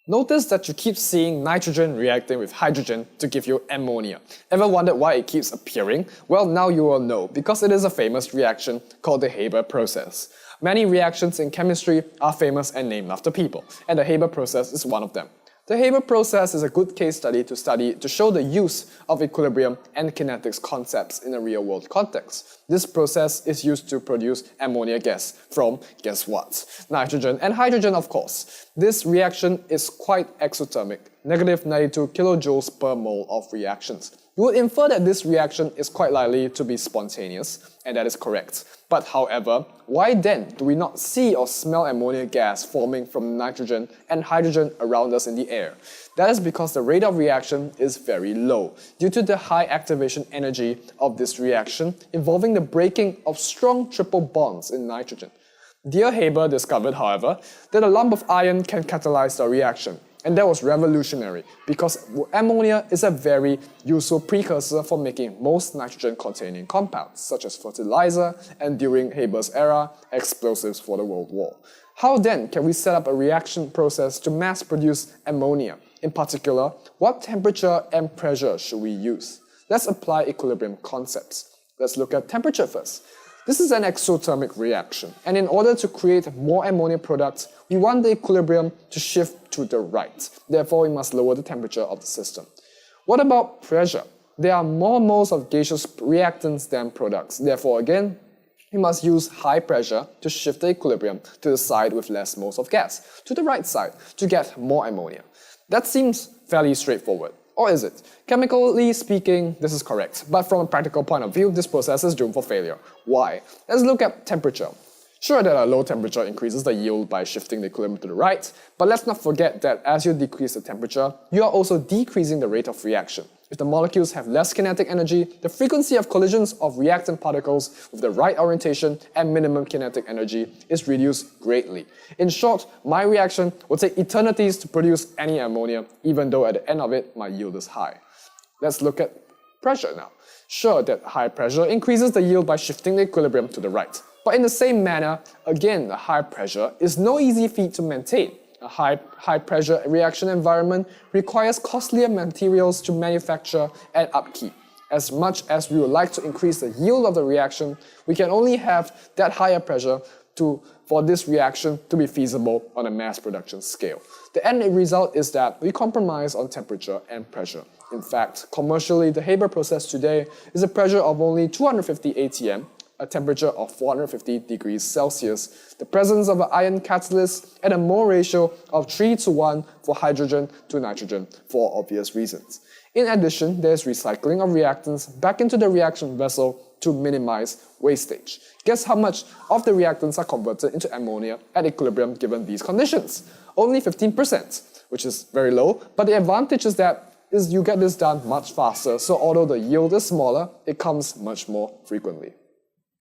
Notice that you keep seeing nitrogen reacting with hydrogen to give you ammonia. Ever wondered why it keeps appearing? Well, now you will know, because it is a famous reaction called the Haber process. Many reactions in chemistry are famous and named after people, and the Haber process is one of them. The Haber process is a good case study to show the use of equilibrium and kinetics concepts in a real-world context. This process is used to produce ammonia gas from, guess what? Nitrogen and hydrogen, of course. This reaction is quite exothermic, negative 92 kilojoules per mole of reactions. You would infer that this reaction is quite likely to be spontaneous, and that is correct. But however, why then do we not see or smell ammonia gas forming from nitrogen and hydrogen around us in the air? That is because the rate of reaction is very low, due to the high activation energy of this reaction involving the breaking of strong triple bonds in nitrogen. Dear Haber discovered, however, that a lump of iron can catalyze the reaction. And that was revolutionary because ammonia is a very useful precursor for making most nitrogen-containing compounds, such as fertilizer and, during Haber's era, explosives for the World War. How then can we set up a reaction process to mass-produce ammonia? In particular, what temperature and pressure should we use? Let's apply equilibrium concepts. Let's look at temperature first. This is an exothermic reaction, and in order to create more ammonia products, we want the equilibrium to shift to the right. Therefore, we must lower the temperature of the system. What about pressure? There are more moles of gaseous reactants than products. Therefore, again, we must use high pressure to shift the equilibrium to the side with less moles of gas, to the right side, to get more ammonia. That seems fairly straightforward. Or is it? Chemically speaking, this is correct, but from a practical point of view, this process is doomed for failure. Why? Let's look at temperature. Sure that a low temperature increases the yield by shifting the equilibrium to the right, but let's not forget that as you decrease the temperature, you are also decreasing the rate of reaction. If the molecules have less kinetic energy, the frequency of collisions of reactant particles with the right orientation and minimum kinetic energy is reduced greatly. In short, my reaction will take eternities to produce any ammonia, even though at the end of it, my yield is high. Let's look at pressure now. Sure that high pressure increases the yield by shifting the equilibrium to the right. But in the same manner, again, the high pressure is no easy feat to maintain. A high pressure reaction environment requires costlier materials to manufacture and upkeep. As much as we would like to increase the yield of the reaction, we can only have that higher pressure for this reaction to be feasible on a mass production scale. The end result is that we compromise on temperature and pressure. In fact, commercially, the Haber process today is a pressure of only 250 atm, a temperature of 450 degrees Celsius, the presence of an iron catalyst, and a mole ratio of 3:1 for hydrogen to nitrogen for obvious reasons. In addition, there is recycling of reactants back into the reaction vessel to minimize wastage. Guess how much of the reactants are converted into ammonia at equilibrium given these conditions? Only 15%, which is very low, but the advantage is that you get this done much faster, so although the yield is smaller, it comes much more frequently.